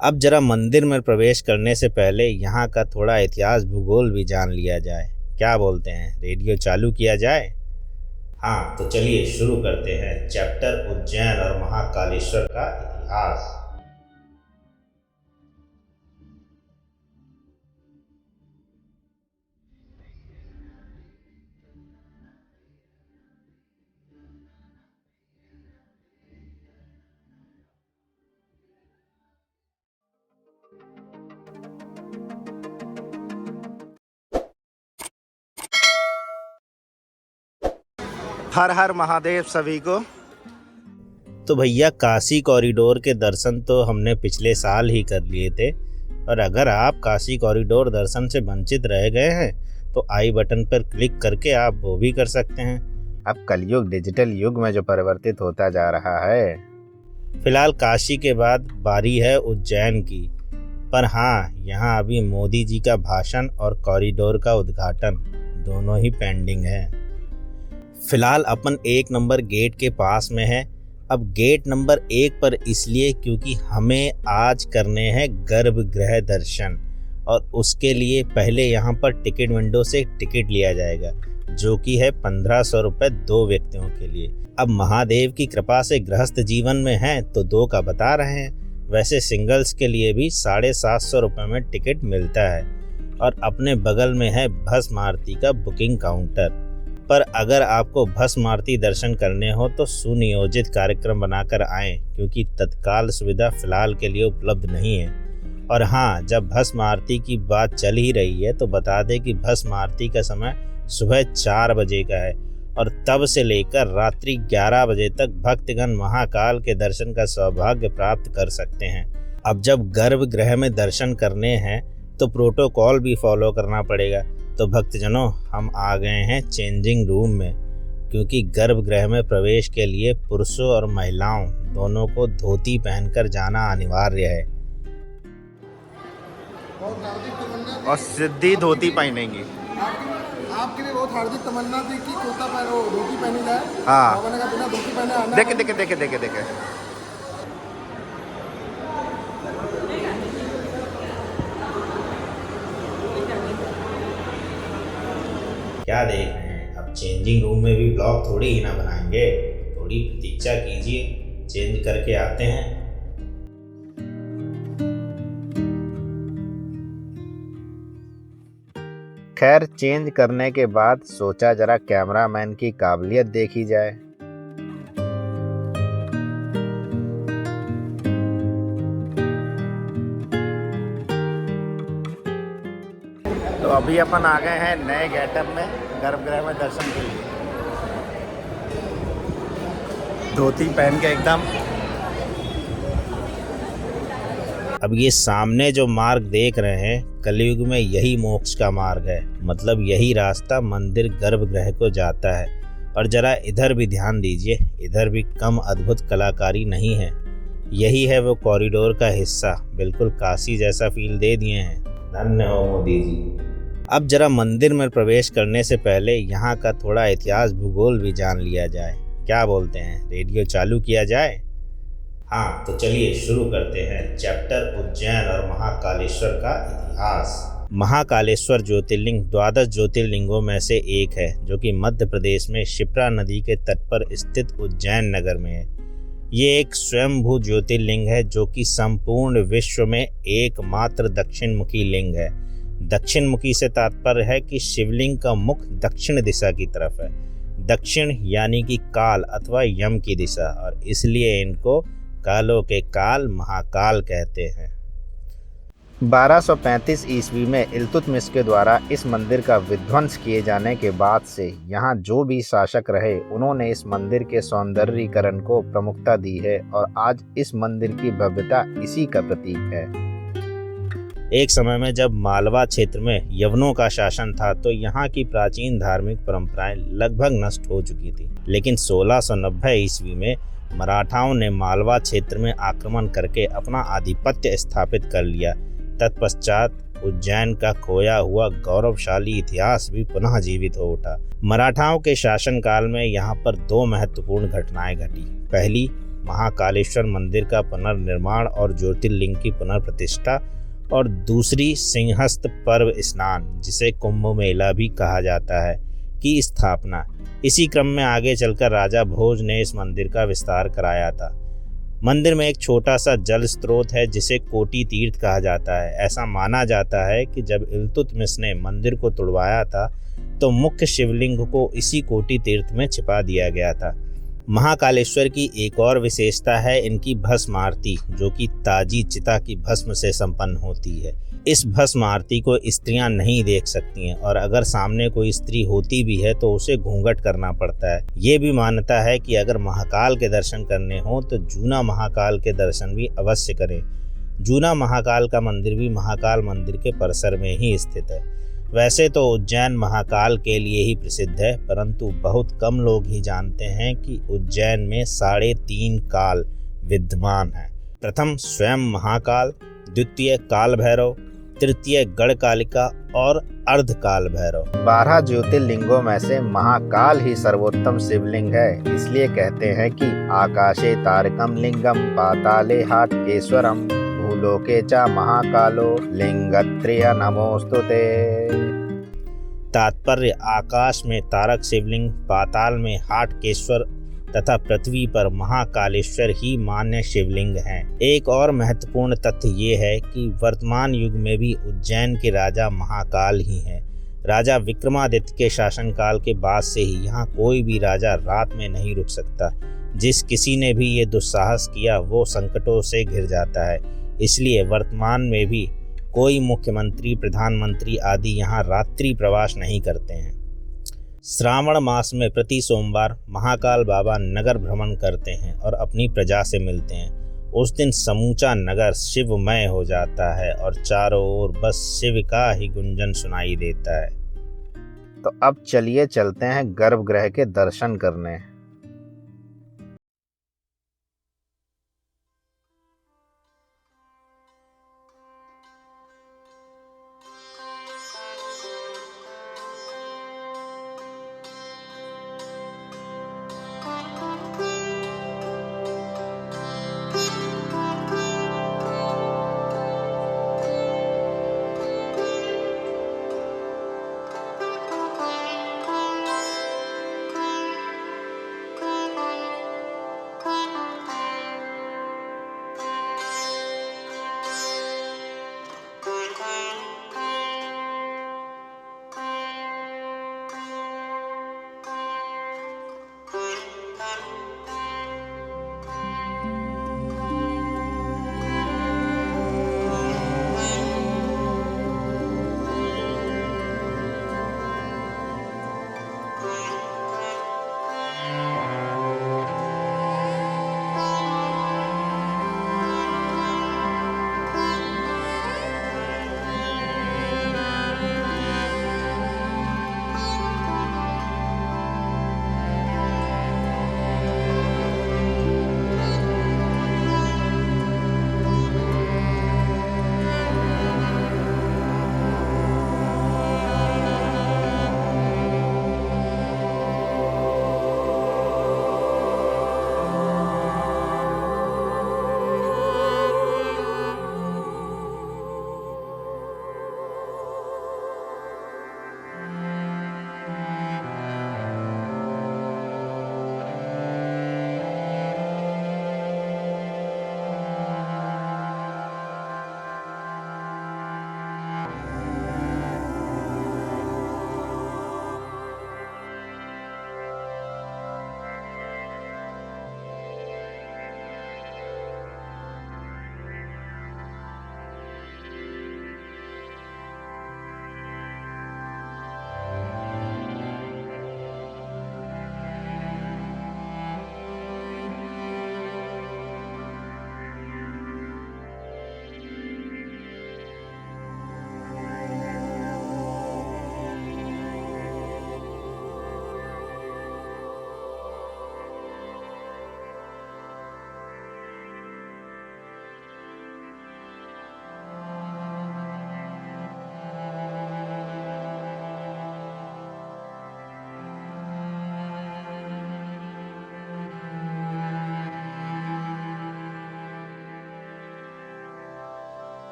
अब जरा मंदिर में प्रवेश करने से पहले यहाँ का थोड़ा इतिहास भूगोल भी जान लिया जाए। क्या बोलते हैं, रेडियो चालू किया जाए? हाँ तो चलिए शुरू करते हैं चैप्टर उज्जैन और महाकालेश्वर का इतिहास। हर हर महादेव सभी को। तो भैया काशी कॉरिडोर के दर्शन तो हमने पिछले साल ही कर लिए थे, और अगर आप काशी कॉरिडोर दर्शन से वंचित रह गए हैं तो आई बटन पर क्लिक करके आप वो भी कर सकते हैं। अब कलयुग डिजिटल युग में जो परिवर्तित होता जा रहा है। फिलहाल काशी के बाद बारी है उज्जैन की, पर हाँ यहाँ अभी मोदी जी का भाषण और कॉरिडोर का उद्घाटन दोनों ही पेंडिंग है। फिलहाल अपन 1 नंबर गेट के पास में है। अब गेट नंबर 1 पर इसलिए क्योंकि हमें आज करने हैं गर्भगृह दर्शन, और उसके लिए पहले यहाँ पर टिकट विंडो से टिकट लिया जाएगा, जो कि है 1500 रुपये 2 व्यक्तियों के लिए। अब महादेव की कृपा से गृहस्थ जीवन में हैं तो 2 का बता रहे हैं। वैसे सिंगल्स के लिए भी 750 रुपये में टिकट मिलता है। और अपने बगल में है भस्म आरती का बुकिंग काउंटर। पर अगर आपको भस्म आरती दर्शन करने हो तो सुनियोजित कार्यक्रम बनाकर आएँ, क्योंकि तत्काल सुविधा फिलहाल के लिए उपलब्ध नहीं है। और हाँ, जब भस्म आरती की बात चल ही रही है तो बता दें कि भस्म आरती का समय सुबह 4 बजे का है, और तब से लेकर रात्रि 11 बजे तक भक्तगण महाकाल के दर्शन का सौभाग्य प्राप्त कर सकते हैं। अब जब गर्भगृह में दर्शन करने हैं तो प्रोटोकॉल भी फॉलो करना पड़ेगा। तो भक्तजनों, हम आ गए हैं चेंजिंग रूम में, क्योंकि गर्भगृह में प्रवेश के लिए पुरुषों और महिलाओं दोनों को धोती पहनकर जाना अनिवार्य है। और सिद्धि धोती पहनेंगी। आपके लिए बहुत हार्दिक तमन्ना थी कि कुर्ता पहनो, धोती पहनी जाए। हाँ। बाबा ने कहा बिना धोती पहने आना। देखे देखे देखे देखे देखे क्या देख रहे हैं, अब चेंजिंग रूम में भी ब्लॉग थोड़ी ही ना बनाएंगे, थोड़ी प्रतीक्षा कीजिए, चेंज करके आते हैं। खैर, चेंज करने के बाद सोचा जरा कैमरामैन की काबिलियत देखी जाए। तो अभी अपन आ गए हैं नए गेटअप में गर्भगृह में दर्शन के लिए। धोती पहन के एकदम। अब ये सामने जो मार्ग देख रहे हैं, कलयुग में यही मोक्ष का मार्ग है। मतलब यही रास्ता मंदिर गर्भगृह को जाता है। और जरा इधर भी ध्यान दीजिए, इधर भी कम अद्भुत कलाकारी नहीं है। यही है वो कॉरिडोर का हिस्सा। बिल्कुल काशी जैसा फील दे दिए हैं। धन्य हो मोदी जी। अब जरा मंदिर में प्रवेश करने से पहले यहाँ का थोड़ा इतिहास भूगोल भी जान लिया जाए। क्या बोलते हैं, रेडियो चालू किया जाए? हाँ तो चलिए शुरू करते हैं चैप्टर उज्जैन और महाकालेश्वर का इतिहास। महाकालेश्वर ज्योतिर्लिंग 12 ज्योतिर्लिंगों में से एक है, जो कि मध्य प्रदेश में शिप्रा नदी के तट पर स्थित उज्जैन नगर में है। ये एक स्वयंभू ज्योतिर्लिंग है, जो कि संपूर्ण विश्व में एकमात्र दक्षिण मुखी लिंग है। दक्षिण मुखी से तात्पर्य है कि शिवलिंग का मुख दक्षिण दिशा की तरफ है। दक्षिण यानी कि काल अथवा यम की दिशा, और इसलिए इनको कालों के काल महाकाल कहते हैं। 1235 ईस्वी में इल्तुतमिश के द्वारा इस मंदिर का विध्वंस किए जाने के बाद से यहाँ जो भी शासक रहे, उन्होंने इस मंदिर के सौंदर्यीकरण को प्रमुखता दी है, और आज इस मंदिर की भव्यता इसी का प्रतीक है। एक समय में जब मालवा क्षेत्र में यवनों का शासन था तो यहाँ की प्राचीन धार्मिक परंपराएं लगभग नष्ट हो चुकी थी। लेकिन 1690 ईस्वी में मराठाओं ने मालवा क्षेत्र में आक्रमण करके अपना आधिपत्य स्थापित कर लिया। तत्पश्चात उज्जैन का खोया हुआ गौरवशाली इतिहास भी पुनः जीवित हो उठा। मराठाओं के शासनकाल में यहाँ पर 2 महत्वपूर्ण घटनाएं घटी। पहली, महाकालेश्वर मंदिर का पुनर्निर्माण और ज्योतिर्लिंग की पुनर्प्रतिष्ठा, और दूसरी सिंहस्थ पर्व स्नान, जिसे कुंभ मेला भी कहा जाता है, की स्थापना। इसी क्रम में आगे चलकर राजा भोज ने इस मंदिर का विस्तार कराया था। मंदिर में एक छोटा सा जल स्रोत है जिसे कोटि तीर्थ कहा जाता है। ऐसा माना जाता है कि जब इल्तुतमिश ने मंदिर को तुड़वाया था तो मुख्य शिवलिंग को इसी कोटि तीर्थ में छिपा दिया गया था। महाकालेश्वर की एक और विशेषता है इनकी भस्म आरती, जो कि ताजी चिता की भस्म से संपन्न होती है। इस भस्म आरती को स्त्रियां नहीं देख सकती हैं, और अगर सामने कोई स्त्री होती भी है तो उसे घूंघट करना पड़ता है। ये भी मान्यता है कि अगर महाकाल के दर्शन करने हो तो जूना महाकाल के दर्शन भी अवश्य करें। जूना महाकाल का मंदिर भी महाकाल मंदिर के परिसर में ही स्थित है। वैसे तो उज्जैन महाकाल के लिए ही प्रसिद्ध है, परंतु बहुत कम लोग ही जानते हैं कि उज्जैन में 3.5 काल विद्यमान है। प्रथम स्वयं महाकाल, द्वितीय काल भैरव, तृतीय गढ़कालिका और अर्धकाल भैरव। 12 ज्योतिर्लिंगों में से महाकाल ही सर्वोत्तम शिवलिंग है। इसलिए कहते हैं कि आकाशे तारकम लिंगम पाताले हाटकेश्वरम भूलोके च महाकालो लिंगत्रय नमोस्तुते। तात्पर्य: आकाश में तारक शिवलिंग, पाताल में हाटकेश्वर तथा पृथ्वी पर महाकालेश्वर ही मान्य शिवलिंग हैं। एक और महत्वपूर्ण तथ्य ये है कि वर्तमान युग में भी उज्जैन के राजा महाकाल ही हैं। राजा विक्रमादित्य के शासनकाल के बाद से ही यहाँ कोई भी राजा रात में नहीं रुक सकता। जिस किसी ने भी ये दुस्साहस किया वो संकटों से घिर जाता है। इसलिए वर्तमान में भी कोई मुख्यमंत्री, प्रधानमंत्री आदि यहाँ रात्रि प्रवास नहीं करते हैं। श्रावण मास में प्रति सोमवार महाकाल बाबा नगर भ्रमण करते हैं और अपनी प्रजा से मिलते हैं। उस दिन समूचा नगर शिवमय हो जाता है और चारों ओर बस शिव का ही गुंजन सुनाई देता है। तो अब चलिए चलते हैं गर्भगृह के दर्शन करने।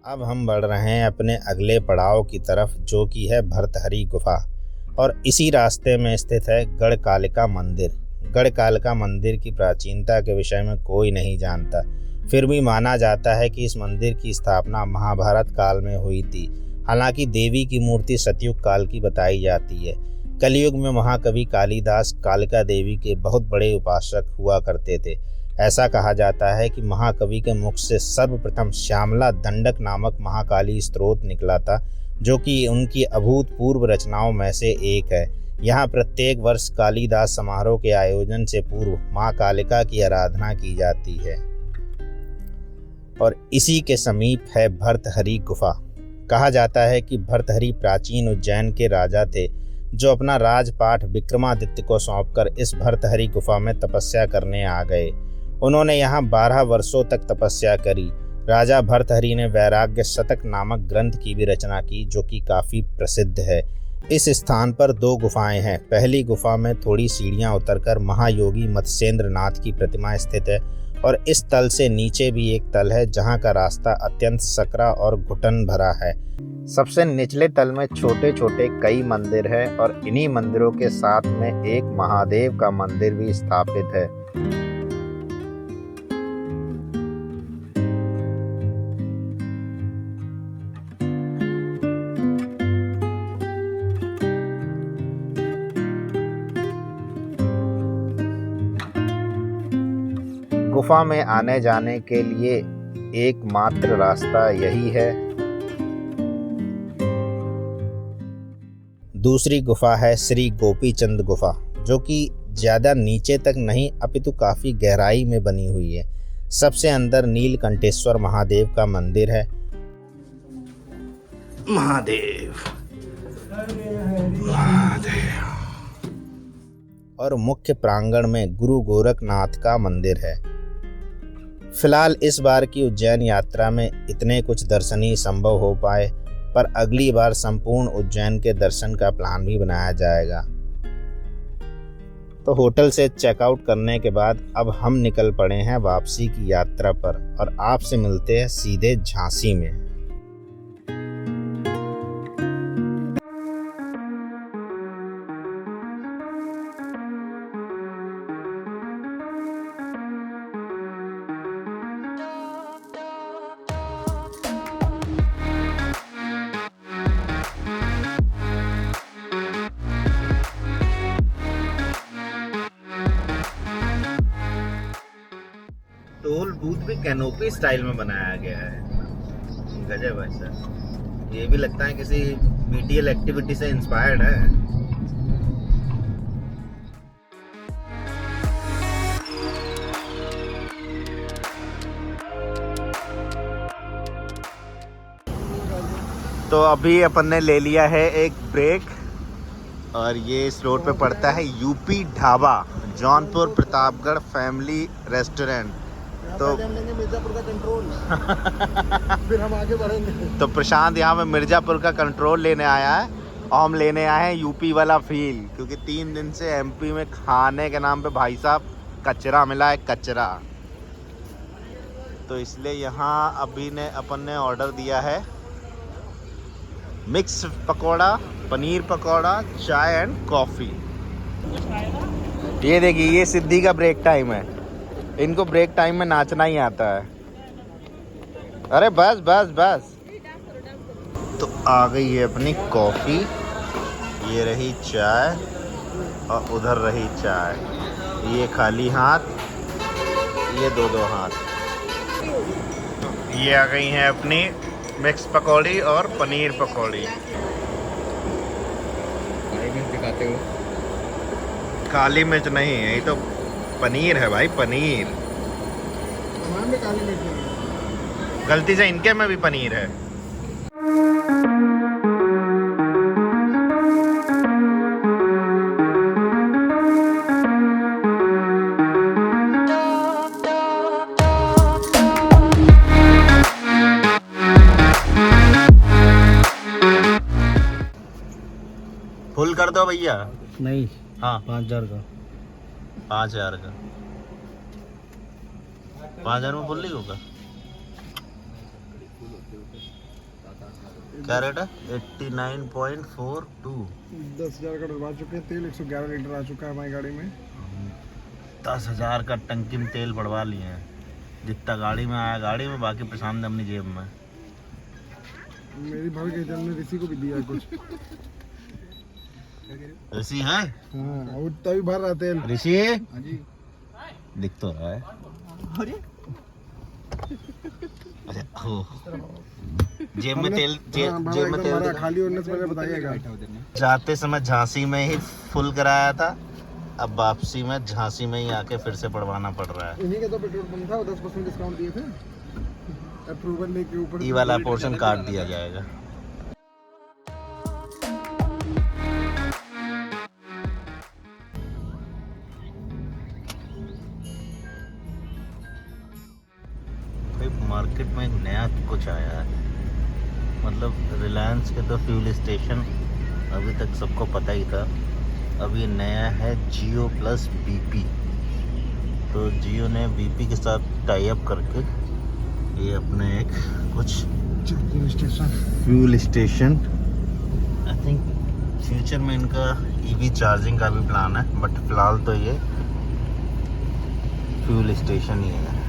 अब हम बढ़ रहे हैं अपने अगले पड़ाव की तरफ, जो कि है भर्तहरि गुफा, और इसी रास्ते में स्थित है गढ़कालिका मंदिर। गढ़कालिका मंदिर की प्राचीनता के विषय में कोई नहीं जानता, फिर भी माना जाता है कि इस मंदिर की स्थापना महाभारत काल में हुई थी। हालांकि देवी की मूर्ति सतयुग काल की बताई जाती है। कलयुग में महाकवि कालिदास कालिका देवी के बहुत बड़े उपासक हुआ करते थे। ऐसा कहा जाता है कि महाकवि के मुख से सर्वप्रथम श्यामला दंडक नामक महाकाली स्तोत्र निकला था, जो कि उनकी अभूतपूर्व रचनाओं में से एक है। यहाँ प्रत्येक वर्ष कालिदास समारोह के आयोजन से पूर्व माँ कालिका की आराधना की जाती है। और इसी के समीप है भर्तहरि गुफा। कहा जाता है कि भर्तहरि प्राचीन उज्जैन के राजा थे, जो अपना राजपाट विक्रमादित्य को सौंपकर इस भर्तहरि गुफा में तपस्या करने आ गए। उन्होंने यहाँ 12 वर्षों तक तपस्या करी। राजा भर्तहरि ने वैराग्य शतक नामक ग्रंथ की भी रचना की, जो कि काफ़ी प्रसिद्ध है। इस स्थान पर 2 गुफाएं हैं। पहली गुफा में थोड़ी सीढ़ियां उतरकर महायोगी मत्स्येंद्र नाथ की प्रतिमा स्थित है, और इस तल से नीचे भी एक तल है, जहां का रास्ता अत्यंत सकरा और घुटन भरा है। सबसे निचले तल में छोटे छोटे कई मंदिर हैं और इन्हीं मंदिरों के साथ में एक महादेव का मंदिर भी स्थापित है। गुफा में आने जाने के लिए एकमात्र रास्ता यही है। दूसरी गुफा है श्री गोपीचंद गुफा, जो कि ज़्यादा नीचे तक नहीं अपितु काफ़ी गहराई में बनी हुई है। सबसे अंदर नीलकंठेश्वर महादेव का मंदिर है। महादेव और मुख्य प्रांगण में गुरु गोरखनाथ का मंदिर है। फिलहाल इस बार की उज्जैन यात्रा में इतने कुछ दर्शनीय संभव हो पाए, पर अगली बार संपूर्ण उज्जैन के दर्शन का प्लान भी बनाया जाएगा। तो होटल से चेकआउट करने के बाद अब हम निकल पड़े हैं वापसी की यात्रा पर, और आपसे मिलते हैं सीधे झांसी में। टोल बूथ भी कैनोपी स्टाइल में बनाया गया है। गजब है सर, ये भी लगता है किसी बीटीएल एक्टिविटी से इंस्पायर्ड है। तो अभी अपन ने ले लिया है एक ब्रेक, और ये इस रोड पे पड़ता है UP dhaba, Jaunpur Pratapgarh family restaurant. तो मिर्जापुर का कंट्रोल फिर हम आगे बढ़ेंगे। तो प्रशांत यहाँ पे मिर्जापुर का कंट्रोल लेने आया है, और हम लेने आए हैं यूपी वाला फील, क्योंकि 3 दिन से एमपी में खाने के नाम पे भाई साहब कचरा मिला है, कचरा। तो इसलिए यहाँ अभी ने अपन ने ऑर्डर दिया है मिक्स पकौड़ा, पनीर पकौड़ा, चाय एंड कॉफ़ी। ये देखिए, ये सिद्धि का ब्रेक टाइम है। इनको ब्रेक टाइम में नाचना ही आता है। अरे बस बस बस। तो आ गई है अपनी कॉफ़ी, ये रही चाय, और उधर रही चाय। ये खाली हाथ, ये 2-2 हाथ। ये आ गई हैं अपनी मिक्स पकौड़ी और पनीर पकौड़ी। दिखाते हो काली मिर्च नहीं है, ये तो पनीर है भाई, पनीर। तमाम में काली मिर्च नहीं है। गलती से इनके में भी पनीर है। फुल कर दो भैया। नहीं, हाँ 5000 का। 5000 का। 5000 में फुल नहीं होगा। क्या रेट है? 89.42। 10,000 का डलवा चुके हैं तेल, 111 लीटर आ चुका है हमारी गाड़ी में। 10,000 का टंकी में तेल बढ़वा लिए हैं। जितना गाड़ी में आया गाड़ी में, बाकी प्रशांत अपनी जेब में। मेरी भाभी के जन्म में ऋषि को भी दिया है कुछ। ऋषि है? हाँ, उतना भी भर रहा तेल। ऋषि दिख तो रहा है। अच्छा हो, जेब में तेल, जेब में तेल दिखा। खाली होने से पहले बताइएगा। जाते समय झांसी में ही फुल कराया था, अब वापसी में झांसी में ही आके फिर से पड़वाना पड़ रहा है। इन्हीं का तो पेट्रोल पंप था, 10% डिस्काउंट दिए थे अप्रूवल लेके ऊपर। ई वाला पोर्शन काट दिया जाएगा। भाई मार्केट में एक नया कुछ आया है, मतलब रिलायंस के तो फ्यूल स्टेशन अभी तक सबको पता ही था। अब ये नया है जियो प्लस बीपी। तो जियो ने बीपी के साथ टाई अप करके ये अपने एक कुछ fuel station, I think future में इनका ईवी चार्जिंग का भी प्लान है, बट फिलहाल तो ये फ्यूल स्टेशन ही है।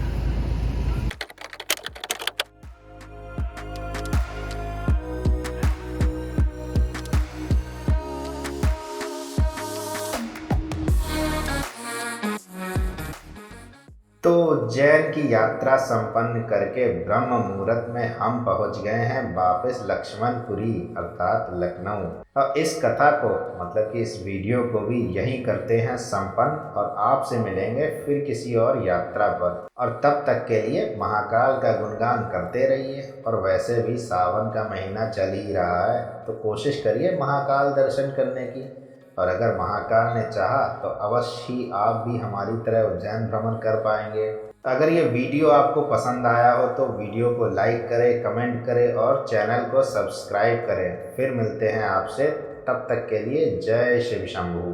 तो उज्जैन की यात्रा संपन्न करके ब्रह्म मुहूर्त में हम पहुंच गए हैं वापस लक्ष्मणपुरी अर्थात लखनऊ। और इस कथा को मतलब कि इस वीडियो को भी यहीं करते हैं संपन्न, और आपसे मिलेंगे फिर किसी और यात्रा पर। और तब तक के लिए महाकाल का गुणगान करते रहिए। और वैसे भी सावन का महीना चल ही रहा है, तो कोशिश करिए महाकाल दर्शन करने की। और अगर महाकाल ने चाहा तो अवश्य ही आप भी हमारी तरह उज्जैन भ्रमण कर पाएंगे। अगर ये वीडियो आपको पसंद आया हो तो वीडियो को लाइक करें, कमेंट करें और चैनल को सब्सक्राइब करें। फिर मिलते हैं आपसे, तब तक के लिए जय शिव शंभू।